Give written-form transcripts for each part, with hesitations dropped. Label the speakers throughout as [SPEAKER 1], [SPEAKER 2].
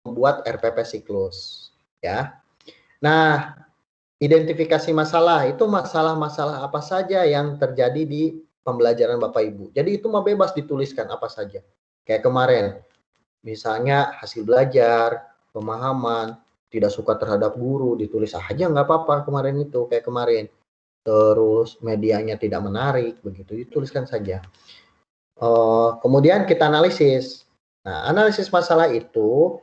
[SPEAKER 1] membuat RPP siklus, ya. Nah, identifikasi masalah itu masalah-masalah apa saja yang terjadi di pembelajaran Bapak Ibu. Jadi itu mau bebas dituliskan apa saja. Kayak kemarin, misalnya hasil belajar, pemahaman, tidak suka terhadap guru, ditulis aja nggak apa-apa kemarin itu, kayak kemarin. Terus medianya tidak menarik, begitu dituliskan saja. Kemudian kita analisis. Nah, analisis masalah itu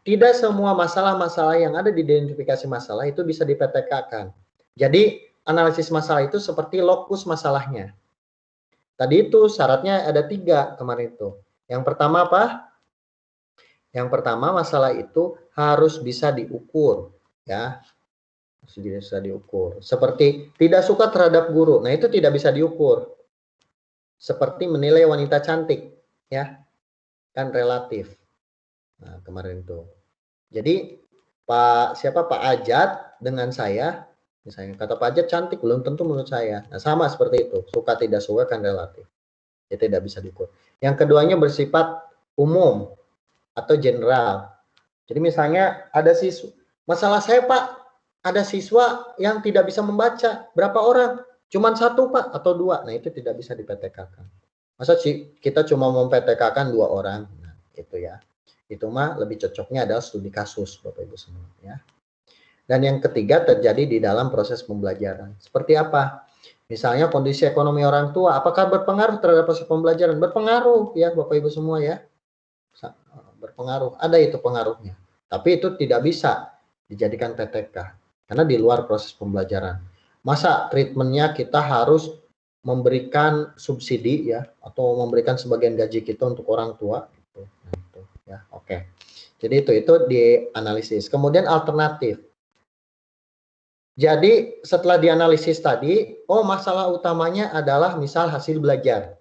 [SPEAKER 1] tidak semua masalah-masalah yang ada di identifikasi masalah itu bisa dipetekakan. Jadi, analisis masalah itu seperti lokus masalahnya. Tadi itu syaratnya ada 3 kemarin itu. Yang pertama apa? Yang pertama masalah itu harus bisa diukur, ya. Harus bisa diukur. Seperti tidak suka terhadap guru. Nah, itu tidak bisa diukur. Seperti menilai wanita cantik, ya. Kan relatif. Nah, kemarin itu. Jadi Pak Ajat dengan saya, misalnya kata Pak Ajat cantik, belum tentu menurut saya. Nah, sama seperti itu. Suka tidak suka kan relatif. Itu tidak bisa diukur. Yang keduanya bersifat umum atau general. Jadi misalnya ada siswa, masalah saya Pak, ada siswa yang tidak bisa membaca. Berapa orang? Cuman 1 Pak atau 2. Nah, itu tidak bisa dipetekakan. Masa sih kita cuma mempetekakan 2 orang? Nah, itu ya. Itu mah lebih cocoknya adalah studi kasus Bapak Ibu semua, ya. Dan yang ketiga terjadi di dalam proses pembelajaran. Seperti apa? Misalnya kondisi ekonomi orang tua, apakah berpengaruh terhadap proses pembelajaran? Berpengaruh ya Bapak Ibu semua ya. Berpengaruh, ada itu pengaruhnya. Tapi itu tidak bisa dijadikan PTK karena di luar proses pembelajaran. Masa treatmentnya kita harus memberikan subsidi ya atau memberikan sebagian gaji kita untuk orang tua gitu. Nah, itu ya. Oke. Jadi itu dianalisis. Kemudian alternatif. Jadi setelah dianalisis tadi, masalah utamanya adalah misal hasil belajar.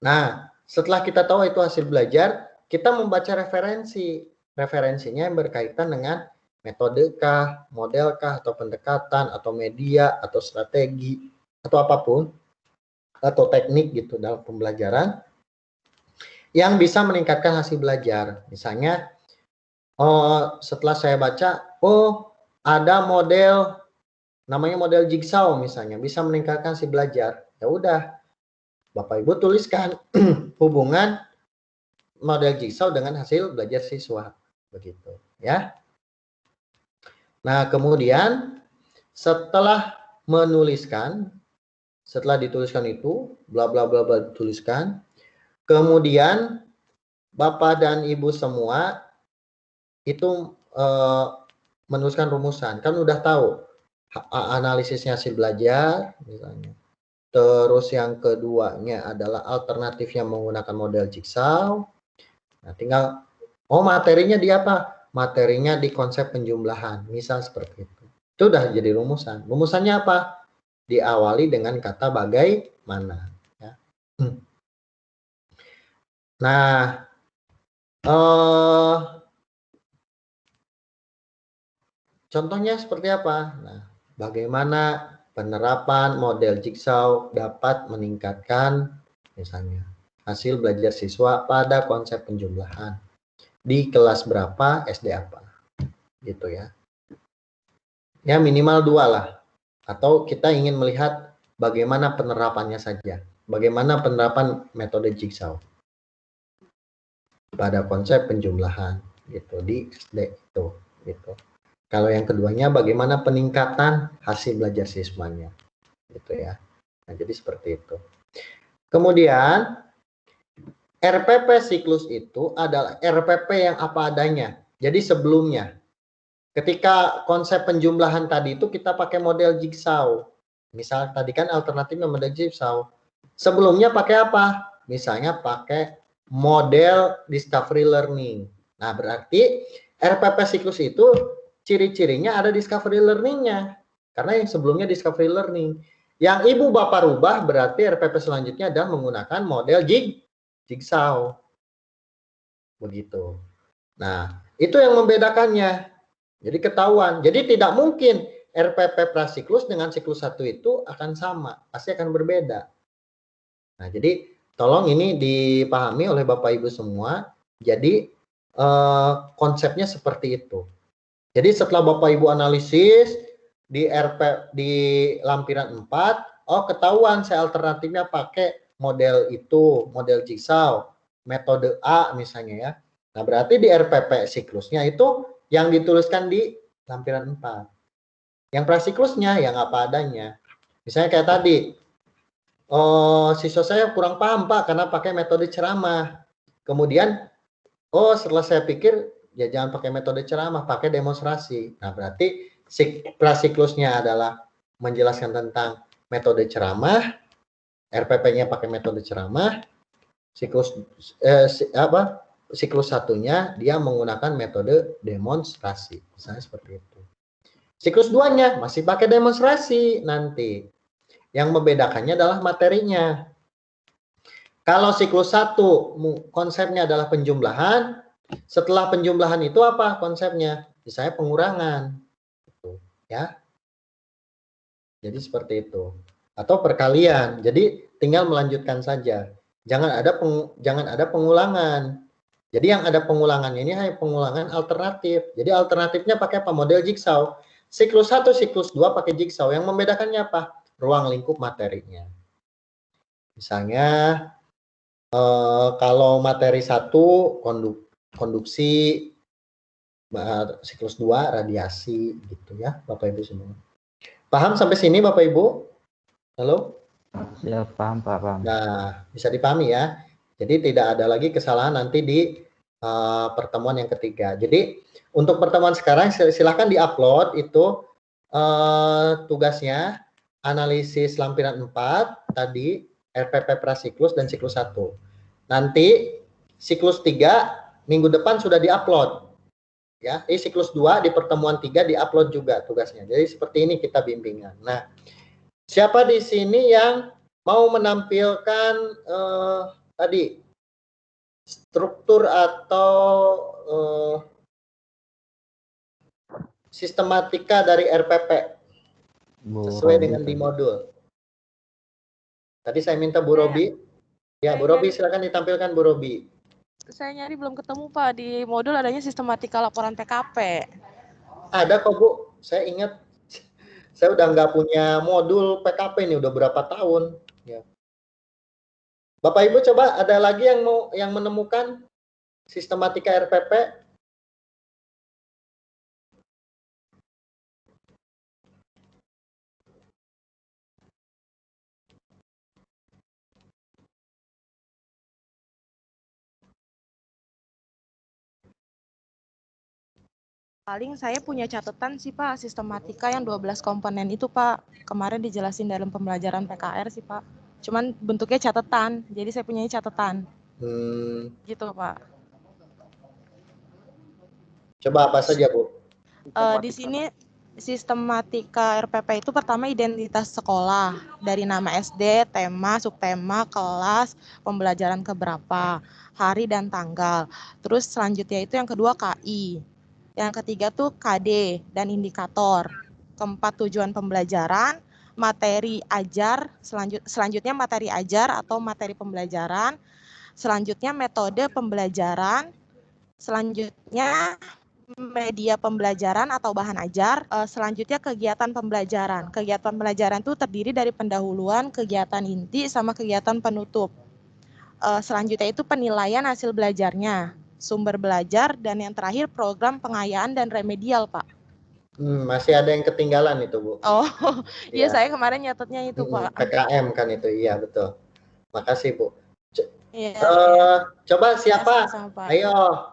[SPEAKER 1] Nah, setelah kita tahu itu hasil belajar, kita membaca referensi. Referensinya yang berkaitan dengan metode kah, model kah, atau pendekatan, atau media, atau strategi, atau apapun, atau teknik gitu dalam pembelajaran yang bisa meningkatkan hasil belajar. Misalnya, setelah saya baca, ada model namanya model jigsaw misalnya, bisa meningkatkan hasil belajar. Ya udah, Bapak Ibu tuliskan hubungan model jigsaw dengan hasil belajar siswa, begitu ya. Nah, kemudian setelah dituliskan itu, bla bla bla bla dituliskan, kemudian Bapak dan Ibu semua itu menuliskan rumusan. Kan udah tahu analisisnya hasil belajar misalnya. Terus yang keduanya adalah alternatifnya menggunakan model jigsaw. Nah, tinggal materinya di apa? Materinya di konsep penjumlahan. Misal seperti itu. Itu udah jadi rumusan. Rumusannya apa? Diawali dengan kata bagaimana. Ya. Nah, contohnya seperti apa? Nah, bagaimana penerapan model jigsaw dapat meningkatkan misalnya hasil belajar siswa pada konsep penjumlahan di kelas berapa, SD apa, gitu ya. Ya minimal 2 lah. Atau kita ingin melihat bagaimana penerapannya saja. Bagaimana penerapan metode jigsaw pada konsep penjumlahan gitu di SD itu gitu. Kalau yang keduanya bagaimana peningkatan hasil belajar siswanya gitu ya. Nah, jadi seperti itu. Kemudian RPP siklus itu adalah RPP yang apa adanya. Jadi sebelumnya ketika konsep penjumlahan tadi itu kita pakai model jigsaw. Misal tadi kan alternatifnya model jigsaw. Sebelumnya pakai apa? Misalnya pakai model discovery learning. Nah, berarti RPP siklus itu ciri-cirinya ada discovery learning-nya. Karena yang sebelumnya discovery learning. Yang Ibu Bapak rubah berarti RPP selanjutnya adalah menggunakan model jigsaw. Begitu. Nah, itu yang membedakannya. Jadi ketahuan. Jadi tidak mungkin RPP prasiklus dengan siklus 1 itu akan sama. Pasti akan berbeda. Nah, jadi tolong ini dipahami oleh Bapak Ibu semua. Jadi konsepnya seperti itu. Jadi setelah Bapak Ibu analisis di di lampiran 4, oh ketahuan saya alternatifnya pakai model itu, model jigsaw, metode A misalnya ya. Nah, berarti di RPP siklusnya itu yang dituliskan di lampiran 4. Yang prasiklusnya yang apa adanya. Misalnya kayak tadi, oh, siswa saya kurang paham Pak karena pakai metode ceramah. Kemudian, oh setelah saya pikir, ya jangan pakai metode ceramah, pakai demonstrasi. Nah, berarti prasiklusnya adalah menjelaskan tentang metode ceramah, RPP-nya pakai metode ceramah, siklus siklus satunya dia menggunakan metode demonstrasi. Misalnya seperti itu. Siklus 2-nya masih pakai demonstrasi nanti. Yang membedakannya adalah materinya. Kalau siklus 1 konsepnya adalah penjumlahan, setelah penjumlahan itu apa konsepnya? Misalnya pengurangan. Ya. Jadi seperti itu. Atau perkalian. Jadi tinggal melanjutkan saja. Jangan ada pengulangan. Jadi yang ada pengulangannya ini hanya pengulangan alternatif. Jadi alternatifnya pakai apa? Model jigsaw. Siklus 1, siklus 2 pakai jigsaw. Yang membedakannya apa? Ruang lingkup materinya. Misalnya kalau materi 1 konduksi, siklus 2 radiasi gitu ya Bapak Ibu semua. Paham sampai sini Bapak Ibu? Halo?
[SPEAKER 2] Ya, paham Pak, paham.
[SPEAKER 1] Nah, bisa dipahami ya. Jadi tidak ada lagi kesalahan nanti di pertemuan yang ketiga. Jadi untuk pertemuan sekarang silakan diupload itu tugasnya analisis lampiran 4 tadi RPP prasiklus dan siklus 1. Nanti siklus 3 minggu depan sudah diupload. Ya, siklus 2 di pertemuan 3 diupload juga tugasnya. Jadi seperti ini kita bimbingan. Nah, siapa di sini yang mau menampilkan tadi struktur atau sistematika dari RPP sesuai dengan di modul. Tadi saya minta Bu Robi. Ya, Bu Robi silakan ditampilkan Bu Robi.
[SPEAKER 3] Saya nyari belum ketemu Pak, di modul adanya sistematika laporan PKP.
[SPEAKER 1] Ada kok Bu, saya ingat. Saya udah nggak punya modul PKP nih, udah berapa tahun. Ya. Bapak Ibu coba ada lagi yang menemukan sistematika RPP?
[SPEAKER 3] Paling saya punya catatan sih Pak, sistematika yang 12 komponen itu Pak. Kemarin dijelasin dalam pembelajaran PKR sih Pak. Cuman bentuknya catatan, jadi saya punya catatan. Gitu Pak.
[SPEAKER 1] Coba apa saja Bu?
[SPEAKER 3] Di sini sistematika RPP itu pertama identitas sekolah, dari nama SD, tema, subtema, kelas, pembelajaran keberapa, hari dan tanggal. Terus selanjutnya itu yang kedua KI. Yang ketiga tuh KD dan indikator. Keempat tujuan pembelajaran, materi ajar, selanjutnya materi ajar atau materi pembelajaran, selanjutnya metode pembelajaran, selanjutnya media pembelajaran atau bahan ajar, selanjutnya kegiatan pembelajaran. Kegiatan pembelajaran itu terdiri dari pendahuluan, kegiatan inti, sama kegiatan penutup. Selanjutnya itu penilaian hasil belajarnya, sumber belajar, dan yang terakhir program pengayaan dan remedial, Pak.
[SPEAKER 1] Masih ada yang ketinggalan itu Bu.
[SPEAKER 3] Oh, iya saya kemarin nyatetnya itu Pak.
[SPEAKER 1] PKM kan itu, iya betul. Makasih Bu.
[SPEAKER 3] Iya.
[SPEAKER 1] Coba siapa?
[SPEAKER 3] Sama-sama,
[SPEAKER 1] Ayo.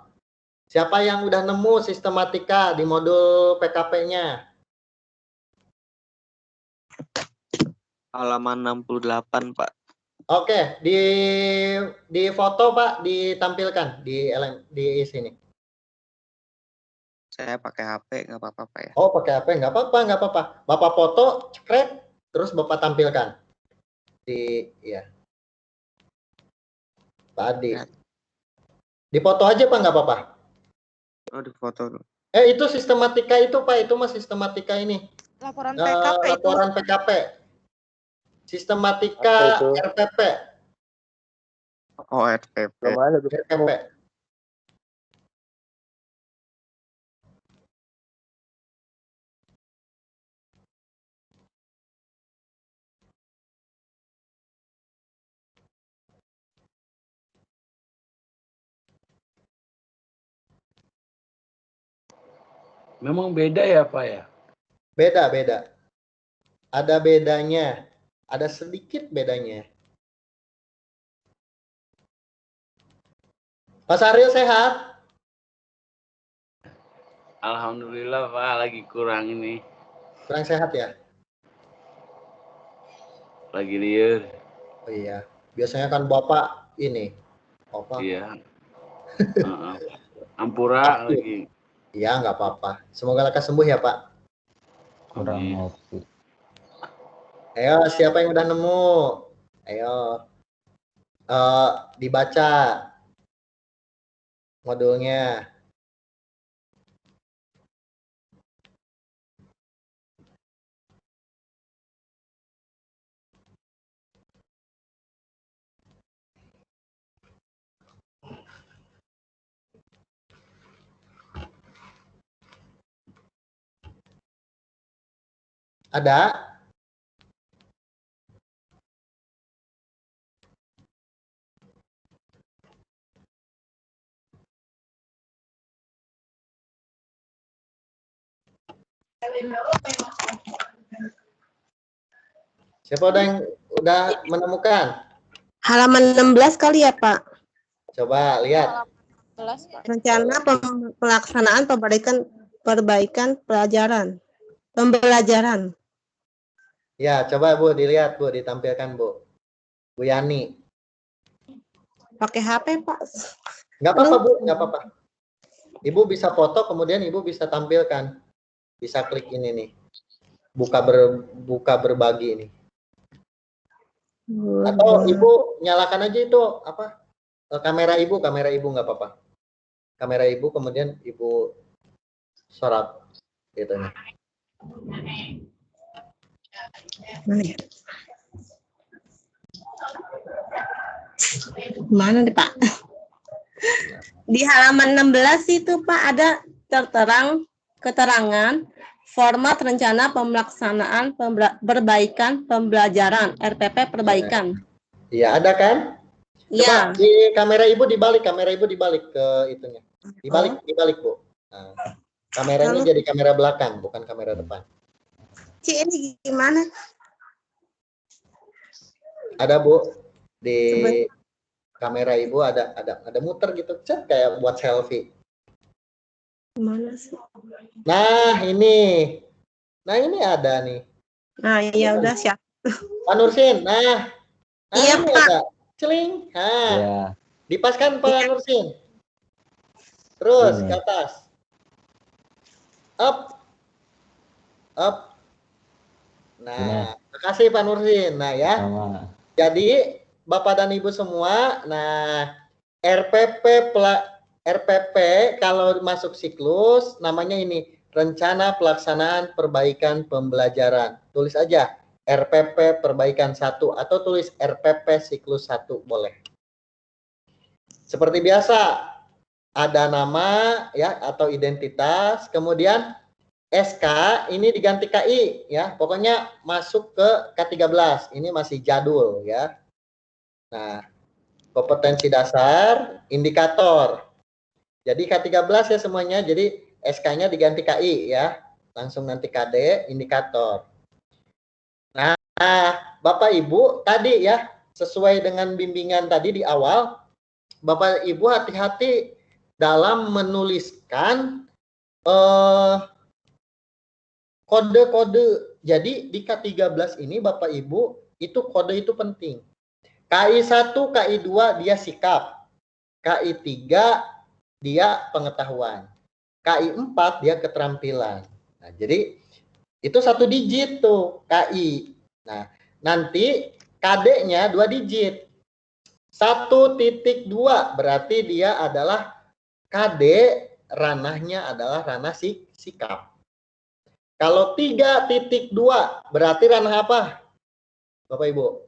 [SPEAKER 1] Siapa yang udah nemu sistematika di modul PKP-nya?
[SPEAKER 4] Halaman 68, Pak.
[SPEAKER 1] Oke, di foto Pak ditampilkan di sini.
[SPEAKER 4] Saya pakai HP, nggak apa-apa Pak ya?
[SPEAKER 1] Oh, pakai HP nggak apa-apa. Bapak foto, cekrek, terus Bapak tampilkan ya. Pak Adi. Ya. Di foto aja Pak, nggak apa-apa.
[SPEAKER 4] Oh, di foto.
[SPEAKER 1] Itu sistematika itu Pak, itu mah sistematika ini.
[SPEAKER 3] Laporan PKP itu.
[SPEAKER 1] Laporan PKP. Sistematika RPP.
[SPEAKER 4] Oh, RPP.
[SPEAKER 1] RPP.
[SPEAKER 5] Memang beda ya Pak ya?
[SPEAKER 1] Beda. Ada bedanya. Ada sedikit bedanya. Mas Ariel sehat?
[SPEAKER 5] Alhamdulillah Pak, lagi kurang ini.
[SPEAKER 1] Kurang sehat ya?
[SPEAKER 5] Lagi liur.
[SPEAKER 1] Oh iya. Biasanya kan Bapak ini. Apa?
[SPEAKER 5] Iya. Ampura lagi.
[SPEAKER 1] Iya, nggak apa-apa. Semoga lekas sembuh ya, Pak.
[SPEAKER 2] Kurang
[SPEAKER 5] Amin.
[SPEAKER 2] ngopi.
[SPEAKER 1] Ayo, siapa yang udah nemu? Ayo. Dibaca modulnya. Ada? Siapa udah menemukan?
[SPEAKER 6] Halaman 16 kali ya, Pak.
[SPEAKER 1] Coba lihat.
[SPEAKER 6] Rencana pelaksanaan perbaikan pembelajaran.
[SPEAKER 1] Ya, coba Bu dilihat, Bu, ditampilkan, Bu. Bu Yani.
[SPEAKER 6] Pakai HP, Pak.
[SPEAKER 1] Nggak apa-apa, Bu, nggak apa-apa. Ibu bisa foto, kemudian Ibu bisa tampilkan. Bisa klik ini nih. Buka berbagi ini. Atau Ibu nyalakan aja itu apa? Kamera Ibu nggak apa-apa. Kamera Ibu, kemudian Ibu sorot gitu nih.
[SPEAKER 6] Mana nih, Pak? Di halaman 16 itu, Pak, ada keterangan format rencana pelaksanaan perbaikan pembelajaran RPP perbaikan.
[SPEAKER 1] Iya, ada kan? Coba
[SPEAKER 6] Iya.
[SPEAKER 1] di kamera Ibu dibalik ke itunya. Dibalik, Bu. Nah, kameranya jadi kamera belakang, bukan kamera depan.
[SPEAKER 6] Ci, ini gimana?
[SPEAKER 1] Ada, Bu. Di kamera Ibu ada muter gitu, cet, kayak buat selfie.
[SPEAKER 6] Gimana sih?
[SPEAKER 1] Nah, ini ada nih.
[SPEAKER 6] Nah, ya udah siap.
[SPEAKER 1] Pak Nursin, nah
[SPEAKER 6] Iya,
[SPEAKER 1] ini
[SPEAKER 6] Pak.
[SPEAKER 1] ada. Celing. Nah,
[SPEAKER 2] Ya,
[SPEAKER 1] dipaskan Pak Nursin. Terus
[SPEAKER 2] Ini.
[SPEAKER 1] ke atas. Up. Nah, makasih Pak Nursin. Nah ya.
[SPEAKER 2] sama.
[SPEAKER 1] Jadi Bapak dan Ibu semua, nah RPP kalau masuk siklus namanya ini rencana pelaksanaan perbaikan pembelajaran. Tulis aja RPP perbaikan 1 atau tulis RPP siklus 1 boleh. Seperti biasa ada nama ya atau identitas, kemudian SK ini diganti KI ya. Pokoknya masuk ke K13. Ini masih jadul ya. Nah, kompetensi dasar, indikator. Jadi K13 ya semuanya. Jadi SK-nya diganti KI ya. Langsung nanti KD, indikator. Nah, Bapak Ibu tadi ya, sesuai dengan bimbingan tadi di awal, Bapak Ibu hati-hati dalam menuliskan kode-kode. Jadi di K13 ini Bapak Ibu itu kode itu penting. KI1, KI2 dia sikap. KI3 dia pengetahuan. KI4 dia keterampilan. Nah, jadi itu 1 digit tuh KI. Nah, nanti KD-nya 2 digit. 1.2 berarti dia adalah KD, ranahnya adalah ranah sikap. Kalau 3.2 berarti ranah apa? Bapak Ibu.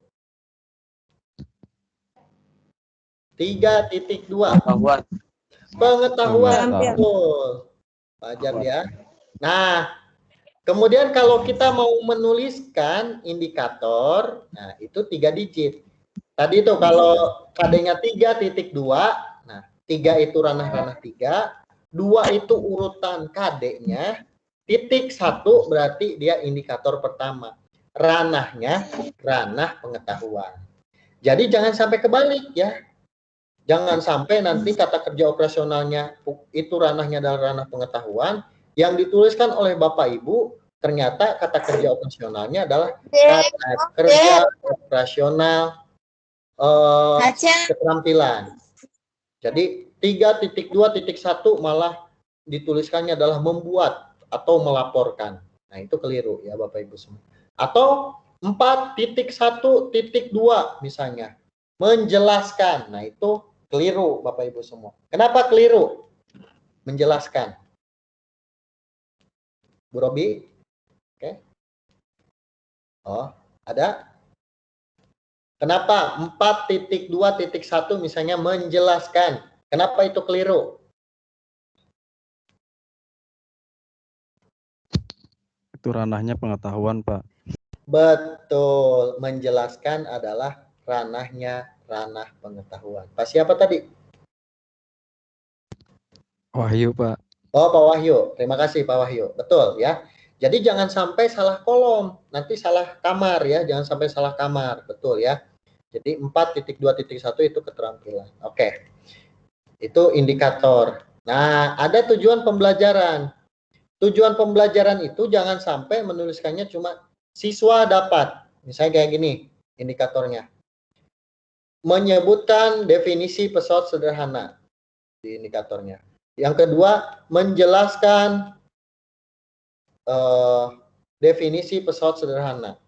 [SPEAKER 1] 3.2 pengetahuan. Betul. Wajar ya. Nah, kemudian kalau kita mau menuliskan indikator, nah itu 3 digit. Tadi itu kalau KD-nya 3.2, nah 3 itu ranah-ranah 3, 2 itu urutan KD-nya, titik 1 berarti dia indikator pertama. Ranahnya, ranah pengetahuan. Jadi jangan sampai kebalik ya. Jangan sampai nanti kata kerja operasionalnya itu ranahnya adalah ranah pengetahuan, yang dituliskan oleh Bapak Ibu ternyata kata kerja operasionalnya adalah kata kerja operasional keterampilan. Jadi 3.2.1 malah dituliskannya adalah membuat atau melaporkan. Nah, itu keliru ya Bapak Ibu semua. Atau 4.1.2 misalnya menjelaskan. Nah, itu keliru Bapak Ibu semua. Kenapa keliru? Menjelaskan. Bu Robi? Oke. Oh, ada? Kenapa 4.2.1 misalnya menjelaskan? Kenapa itu keliru?
[SPEAKER 7] Itu ranahnya pengetahuan, Pak.
[SPEAKER 1] Betul, menjelaskan adalah ranahnya ranah pengetahuan. Pak siapa tadi?
[SPEAKER 7] Wahyu, Pak.
[SPEAKER 1] Oh, Pak Wahyu. Terima kasih Pak Wahyu. Betul ya. Jadi jangan sampai salah kolom, nanti salah kamar ya, jangan sampai salah kamar. Betul ya. Jadi 4.2.1 itu keterampilan. Oke. Itu indikator. Nah, ada tujuan pembelajaran. Tujuan pembelajaran itu jangan sampai menuliskannya cuma siswa dapat. Misalnya kayak gini indikatornya. Menyebutkan definisi pesawat sederhana di indikatornya. Yang kedua, menjelaskan definisi pesawat sederhana.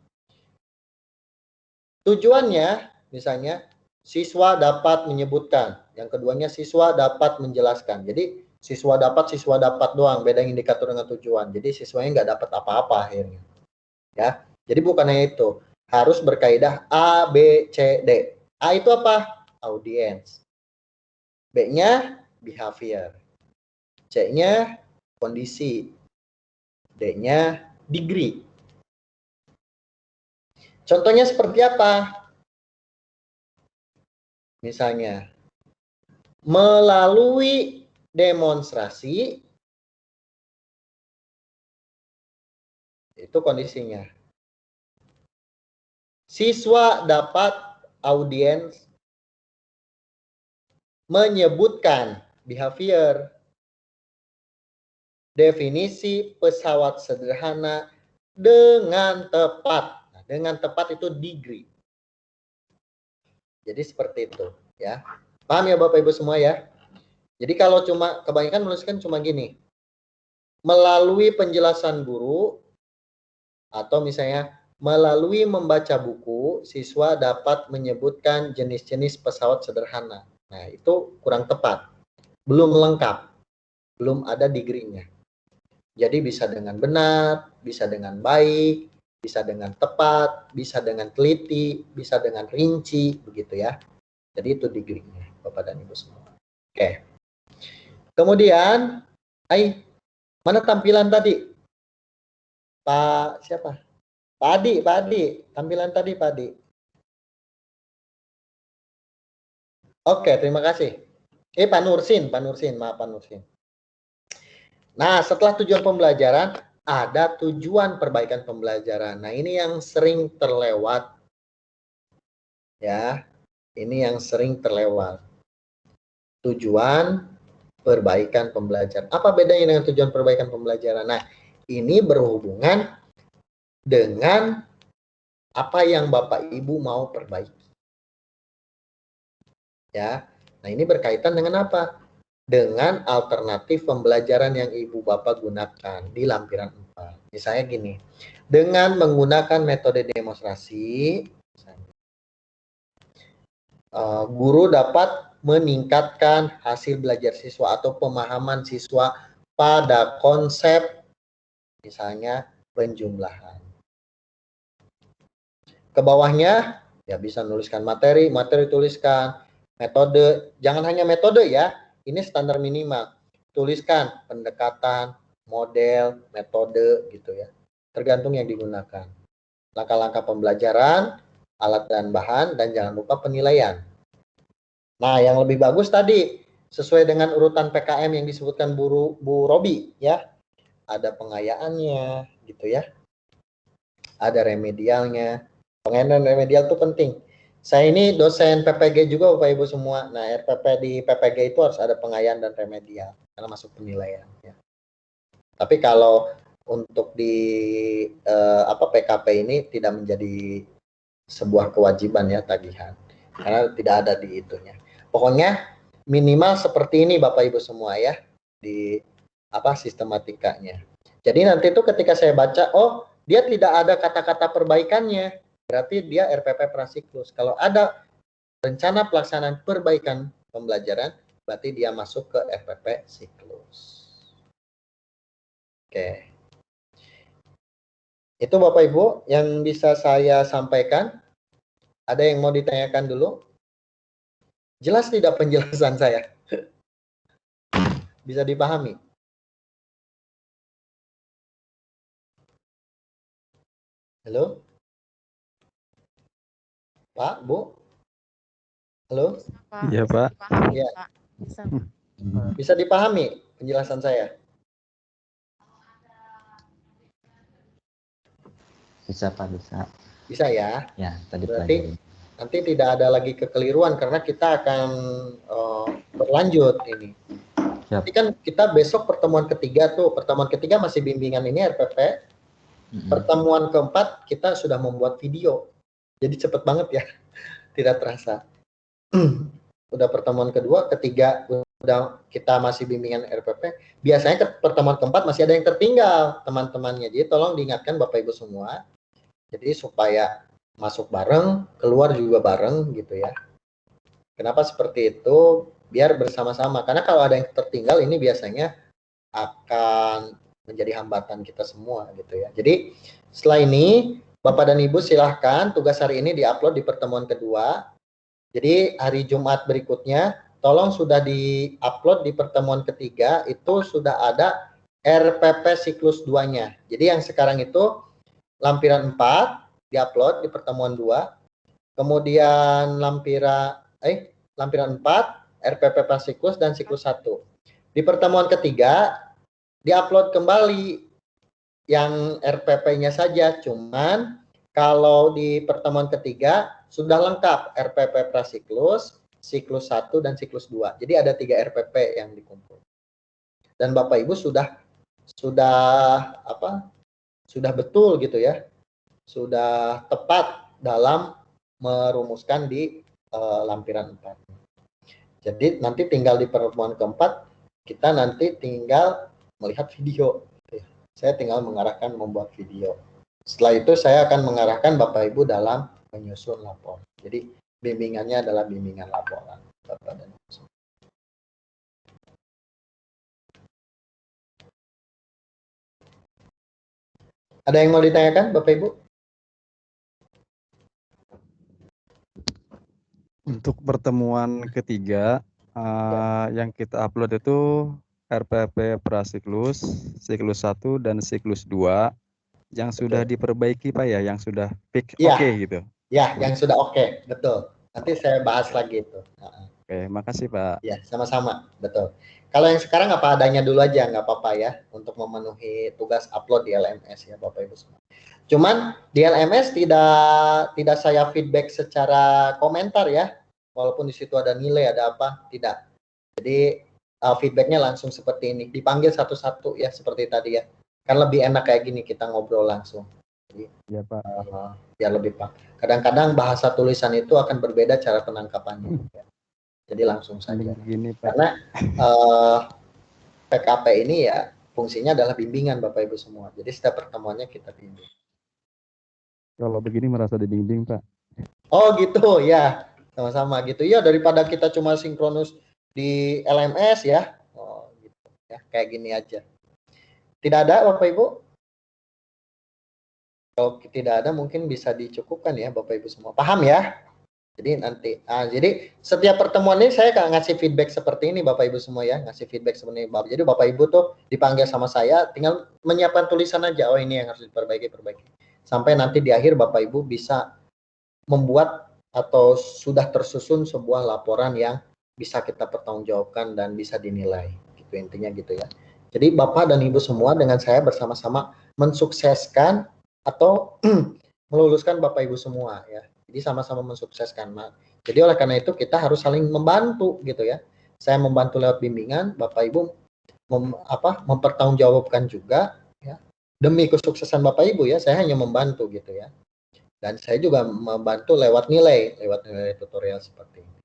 [SPEAKER 1] Tujuannya, misalnya, siswa dapat menyebutkan. Yang keduanya, siswa dapat menjelaskan. Jadi, siswa dapat doang. Beda indikator dengan tujuan. Jadi, siswanya nggak dapat apa-apa akhirnya. Ya, jadi bukan hanya itu. Harus berkaidah A, B, C, D. A itu apa? Audience. B-nya behavior. C-nya kondisi. D-nya degree. Contohnya seperti apa? Misalnya, melalui demonstrasi, itu kondisinya. Siswa dapat audiens menyebutkan behavior, definisi pesawat sederhana dengan tepat. Nah, dengan tepat itu degree. Jadi seperti itu ya. Paham ya Bapak Ibu semua ya? Jadi kalau cuma kebanyakan menuliskan cuma gini. Melalui penjelasan guru atau misalnya melalui membaca buku, siswa dapat menyebutkan jenis-jenis pesawat sederhana. Nah, itu kurang tepat. Belum lengkap. Belum ada degree-nya. Jadi bisa dengan benar, bisa dengan baik, bisa dengan tepat, bisa dengan teliti, bisa dengan rinci, begitu ya. Jadi itu degree-nya, Bapak dan Ibu semua. Oke. Kemudian, mana tampilan tadi? Pak siapa? Pak Adi, tampilan tadi Pak Adi. Oke, terima kasih. Pak Nursin, maaf Pak Nursin. Nah, setelah tujuan pembelajaran, ada tujuan perbaikan pembelajaran. Nah, ini yang sering terlewat. Ya, ini yang sering terlewat. Tujuan perbaikan pembelajaran. Apa bedanya dengan tujuan perbaikan pembelajaran? Nah, ini berhubungan dengan apa yang Bapak Ibu mau perbaiki. Ya, nah ini berkaitan dengan apa? Dengan alternatif pembelajaran yang Ibu Bapak gunakan di lampiran 4. Misalnya gini, dengan menggunakan metode demonstrasi, guru dapat meningkatkan hasil belajar siswa atau pemahaman siswa pada konsep, misalnya penjumlahan. Ke bawahnya, ya bisa nuliskan materi tuliskan, metode, jangan hanya metode ya, ini standar minimal. Tuliskan pendekatan, model, metode gitu ya. Tergantung yang digunakan. Langkah-langkah pembelajaran, alat dan bahan, dan jangan lupa penilaian. Nah, yang lebih bagus tadi, sesuai dengan urutan PKM yang disebutkan Bu Robi ya. Ada pengayaannya gitu ya. Ada remedialnya. Pengayanan remedial itu penting. Saya ini dosen PPG juga Bapak Ibu semua. Nah, RPP di PPG itu harus ada pengayaan dan remedial karena masuk penilaian ya. Tapi kalau untuk di PKP ini tidak menjadi sebuah kewajiban ya tagihan karena tidak ada di itunya. Pokoknya minimal seperti ini Bapak Ibu semua ya di sistematikanya. Jadi nanti itu ketika saya baca, oh dia tidak ada kata-kata perbaikannya, berarti dia RPP prasiklus. Kalau ada rencana pelaksanaan perbaikan pembelajaran, berarti dia masuk ke RPP siklus. Oke. Itu Bapak Ibu yang bisa saya sampaikan. Ada yang mau ditanyakan dulu? Jelas tidak penjelasan saya? Bisa dipahami? Halo? Pak, Bu? Halo?
[SPEAKER 7] Iya, Pak.
[SPEAKER 1] Iya.
[SPEAKER 3] Bisa.
[SPEAKER 1] Bisa dipahami penjelasan saya?
[SPEAKER 2] Bisa Pak, bisa.
[SPEAKER 1] Bisa ya?
[SPEAKER 2] Ya, tadi
[SPEAKER 1] Berarti
[SPEAKER 2] pelajari.
[SPEAKER 1] nanti tidak ada lagi kekeliruan karena kita akan berlanjut ini. Nanti kan kita besok pertemuan ketiga tuh. Pertemuan ketiga masih bimbingan ini RPP. Pertemuan keempat kita sudah membuat video. Jadi cepet banget ya. Tidak terasa. Udah pertemuan kedua, ketiga udah kita masih bimbingan RPP. Biasanya ke pertemuan keempat masih ada yang tertinggal teman-temannya. Jadi tolong diingatkan Bapak Ibu semua. Jadi supaya masuk bareng, keluar juga bareng gitu ya. Kenapa seperti itu? Biar bersama-sama. Karena kalau ada yang tertinggal ini biasanya akan menjadi hambatan kita semua gitu ya. Jadi setelah ini Bapak dan Ibu silahkan tugas hari ini diupload di pertemuan kedua. Jadi hari Jumat berikutnya tolong sudah diupload di pertemuan ketiga itu sudah ada RPP siklus 2-nya. Jadi yang sekarang itu lampiran 4 diupload di pertemuan 2. Kemudian lampiran 4 RPP siklus dan siklus 1. Di pertemuan ketiga diupload kembali yang RPP-nya saja, cuman kalau di pertemuan ketiga sudah lengkap RPP prasiklus, siklus 1 dan siklus 2. Jadi ada 3 RPP yang dikumpul. Dan Bapak Ibu sudah betul gitu ya. Sudah tepat dalam merumuskan di lampiran 4. Jadi nanti tinggal di pertemuan keempat kita nanti tinggal melihat video. Saya tinggal mengarahkan membuat video. Setelah itu saya akan mengarahkan Bapak Ibu dalam menyusun lapor. Jadi bimbingannya adalah bimbingan laporan. Bapak dan Ibu. Ada yang mau ditanyakan Bapak Ibu?
[SPEAKER 7] Untuk pertemuan ketiga, yang kita upload itu RPP prasiklus, siklus 1 dan siklus 2 yang sudah diperbaiki Pak ya, yang sudah fix oke gitu.
[SPEAKER 1] Ya, yang sudah oke, betul. Nanti saya bahas lagi itu.
[SPEAKER 7] Oke, makasih Pak.
[SPEAKER 1] Ya, sama-sama, betul. Kalau yang sekarang apa adanya dulu aja, nggak apa-apa ya, untuk memenuhi tugas upload di LMS ya Bapak Ibu semua. Cuman di LMS tidak saya feedback secara komentar ya, walaupun di situ ada nilai, ada apa, tidak. Jadi feedbacknya langsung seperti ini, dipanggil satu-satu ya seperti tadi ya. Kan lebih enak kayak gini kita ngobrol langsung. Jadi,
[SPEAKER 7] ya Pak.
[SPEAKER 1] Ya lebih Pak. Kadang-kadang bahasa tulisan itu akan berbeda cara penangkapannya. Ya. Jadi langsung saja.
[SPEAKER 7] Begini, Pak.
[SPEAKER 1] Karena PKP ini ya fungsinya adalah bimbingan Bapak Ibu semua. Jadi setiap pertemuannya kita bimbing.
[SPEAKER 7] Kalau begini merasa dibimbing Pak.
[SPEAKER 1] Oh gitu ya, sama-sama gitu ya, daripada kita cuma sinkronus di LMS ya. Oh gitu ya, kayak gini aja. Tidak ada Bapak Ibu? Kalau tidak ada mungkin bisa dicukupkan ya Bapak Ibu semua. Paham ya? Jadi nanti, jadi setiap pertemuan ini saya ngasih feedback seperti ini Bapak Ibu semua ya, ngasih feedback seperti ini. Jadi Bapak Ibu tuh dipanggil sama saya, tinggal menyiapkan tulisan aja, oh ini yang harus diperbaiki. Sampai nanti di akhir Bapak Ibu bisa membuat atau sudah tersusun sebuah laporan yang bisa kita pertanggungjawabkan dan bisa dinilai. Gitu intinya gitu ya. Jadi Bapak dan Ibu semua dengan saya bersama-sama mensukseskan atau meluluskan Bapak Ibu semua ya. Jadi sama-sama mensukseskan. Jadi oleh karena itu kita harus saling membantu gitu ya. Saya membantu lewat bimbingan, Bapak Ibu mempertanggungjawabkan juga ya. Demi kesuksesan Bapak Ibu ya, saya hanya membantu gitu ya. Dan saya juga membantu lewat nilai tutorial seperti ini.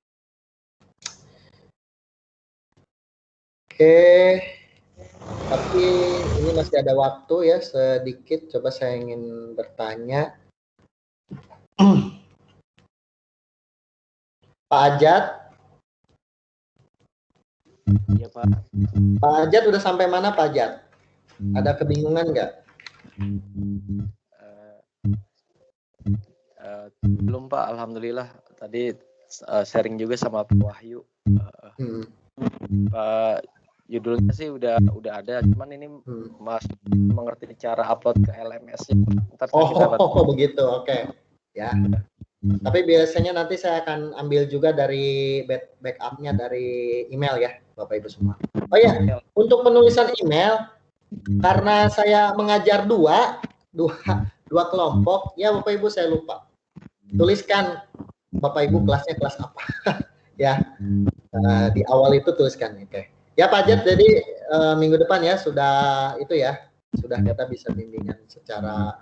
[SPEAKER 1] Oke. Tapi ini masih ada waktu ya sedikit, coba saya ingin bertanya. Pak Ajat.
[SPEAKER 8] Iya Pak.
[SPEAKER 1] Pak Ajat udah sampai mana Pak Ajat? Ada kebingungan nggak?
[SPEAKER 8] Belum Pak, alhamdulillah. Tadi sharing juga sama Pak Wahyu. Pak, judulnya sih udah ada, cuman ini Mas mengerti cara upload ke LMS. Ntar
[SPEAKER 1] begitu, oke. Ya. Tapi biasanya nanti saya akan ambil juga dari backupnya dari email ya, Bapak Ibu semua. Oh ya, untuk penulisan email, karena saya mengajar dua kelompok, ya Bapak Ibu saya lupa. Tuliskan Bapak Ibu kelasnya kelas apa, ya. Di awal itu tuliskan, oke. Ya Pak Ajat, jadi minggu depan ya sudah itu ya, sudah kita bisa bimbingan secara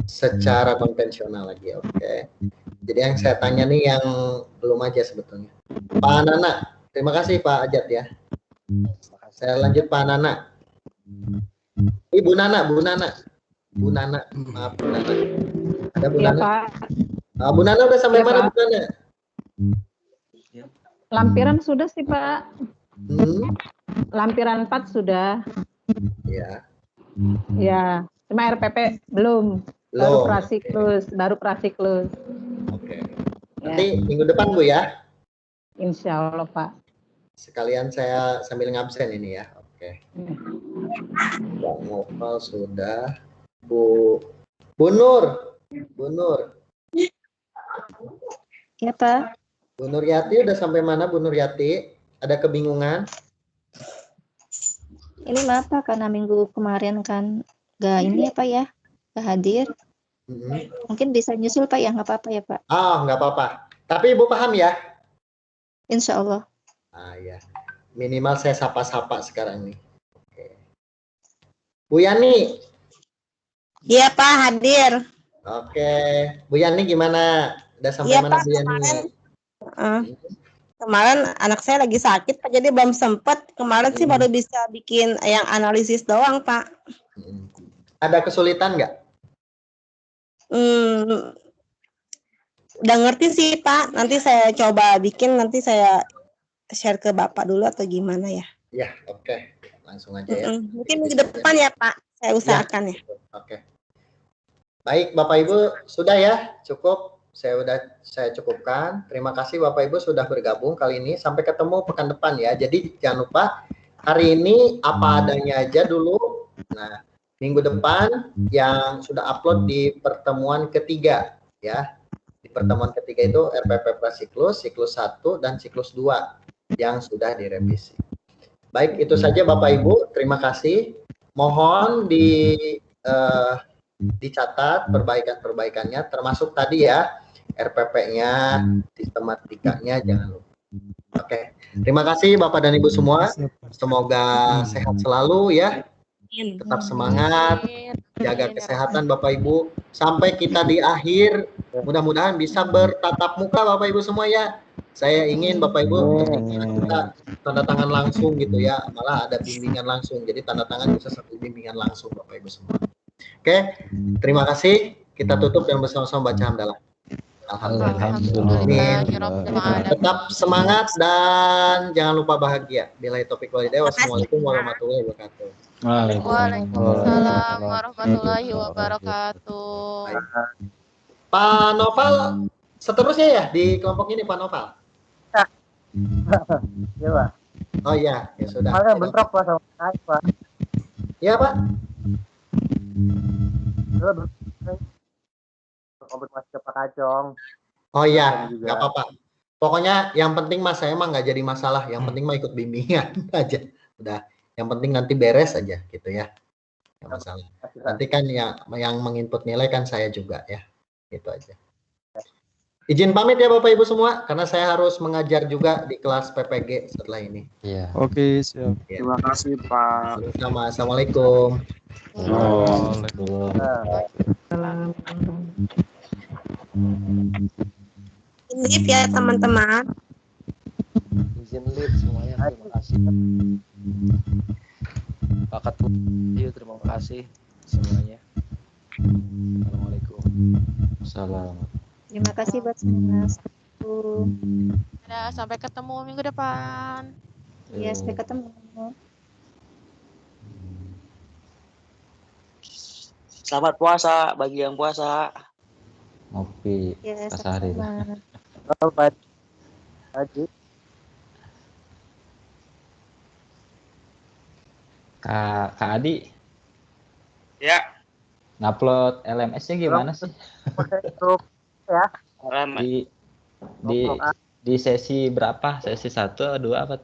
[SPEAKER 1] secara konvensional lagi, oke. Jadi yang saya tanya nih yang belum aja sebetulnya. Pak Nana, terima kasih Pak Ajat ya. Saya lanjut Pak Nana. Bu Nana, maaf Bu Nana. Ada Bu Nana?
[SPEAKER 9] Pak.
[SPEAKER 1] Bu Nana udah sampai mana Bu Nana?
[SPEAKER 9] Lampiran sudah sih Pak. Lampiran 4 sudah.
[SPEAKER 1] Ya.
[SPEAKER 9] Ya, cuma RPP belum. Baru prasiklus.
[SPEAKER 1] Oke. Nanti minggu depan Bu ya.
[SPEAKER 9] Insya Allah Pak.
[SPEAKER 1] Sekalian saya sambil ngabsen ini ya. Oke. Bang Noval sudah. Bu Nur.
[SPEAKER 6] Ya Pak.
[SPEAKER 1] Bu Nur Yati udah sampai mana Bu Nur Yati? Ada kebingungan?
[SPEAKER 6] Ini maaf Pak, karena minggu kemarin kan gak ini apa ya, gak hadir. Mungkin bisa nyusul Pak ya, nggak apa-apa ya Pak?
[SPEAKER 1] Oh, nggak apa-apa. Tapi Ibu paham ya?
[SPEAKER 6] Insya Allah.
[SPEAKER 1] Ya. Minimal saya sapa-sapa sekarang nih. Oke. Bu Yani.
[SPEAKER 6] Iya Pak, hadir.
[SPEAKER 1] Oke. Bu Yani gimana? Udah sampai mana
[SPEAKER 6] Pak,
[SPEAKER 1] Bu Yani?
[SPEAKER 6] Kemarin anak saya lagi sakit Pak, jadi belum sempat. Kemarin sih baru bisa bikin yang analisis doang Pak.
[SPEAKER 1] Ada kesulitan nggak?
[SPEAKER 6] Udah ngerti sih Pak. Nanti saya coba bikin, nanti saya share ke Bapak dulu atau gimana ya?
[SPEAKER 1] Ya, oke. Langsung aja ya.
[SPEAKER 6] Mungkin minggu depan ya Pak, saya usahakan ya.
[SPEAKER 1] Oke. Baik Bapak Ibu, sudah ya? Cukup. Saya cukupkan. Terima kasih Bapak Ibu sudah bergabung kali ini. Sampai ketemu pekan depan ya. Jadi jangan lupa hari ini apa adanya aja dulu. Nah, minggu depan yang sudah upload di pertemuan ketiga ya. Di pertemuan ketiga itu RPP Prasiklus, siklus 1 dan siklus 2 yang sudah direvisi. Baik, itu saja Bapak Ibu. Terima kasih. Mohon dicatat perbaikan-perbaikannya, termasuk tadi ya RPP-nya, sistematikanya jangan lupa. Oke. Terima kasih Bapak dan Ibu semua. Semoga sehat selalu ya. Tetap semangat, jaga kesehatan Bapak Ibu. Sampai kita di akhir, mudah-mudahan bisa bertatap muka Bapak Ibu semua ya. Saya ingin Bapak Ibu kita tanda tangan langsung gitu ya. Malah ada bimbingan langsung. Jadi tanda tangan bisa satu bimbingan langsung Bapak Ibu semua. Oke, terima kasih. Kita tutup dan bersama-sama baca hamdalah. Alhamdulillah. Tetap semangat dan jangan lupa bahagia. Billahi taufiq wal hidayah. Wassalamualaikum warahmatullahi wabarakatuh.
[SPEAKER 3] Waalaikumsalam warahmatullahi wabarakatuh.
[SPEAKER 1] Pak Noval seterusnya ya di kelompok ini Pak Noval.
[SPEAKER 10] Iya Pak.
[SPEAKER 1] Oh iya, ya sudah.
[SPEAKER 10] Ada bentrok Pak sama saya Pak.
[SPEAKER 1] Iya Pak.
[SPEAKER 10] Konfirmasi ke Pak Kacong.
[SPEAKER 1] Oh iya, nggak apa-apa. Pokoknya yang penting mas saya mah nggak jadi masalah. Yang penting mah ikut bimbingan aja. Udah. Yang penting nanti beres aja gitu ya. Nggak masalah. Nanti kan yang menginput nilai kan saya juga ya. Gitu aja. Izin pamit ya Bapak Ibu semua karena saya harus mengajar juga di kelas PPG setelah ini.
[SPEAKER 2] Iya.
[SPEAKER 7] Oke, siap.
[SPEAKER 1] Ya.
[SPEAKER 4] Terima kasih Pak.
[SPEAKER 1] Sama. Assalamualaikum.
[SPEAKER 10] Live ya teman-teman.
[SPEAKER 8] Izin live semuanya. Terima kasih. Pak Ketua, terima kasih semuanya. Assalamualaikum.
[SPEAKER 2] Salam.
[SPEAKER 6] Terima kasih buat semua.
[SPEAKER 3] Sampai ketemu minggu depan.
[SPEAKER 6] Iya, sampai ketemu.
[SPEAKER 4] Selamat puasa bagi yang puasa.
[SPEAKER 2] Ngopi.
[SPEAKER 6] Ya,
[SPEAKER 2] Kasari.
[SPEAKER 8] Selamat pagi.
[SPEAKER 2] Kak Adi.
[SPEAKER 4] Ya.
[SPEAKER 2] Ngupload LMS-nya gimana sih?
[SPEAKER 8] Pakai grup ya.
[SPEAKER 2] Di sesi berapa? Sesi 1, 2 apa 3?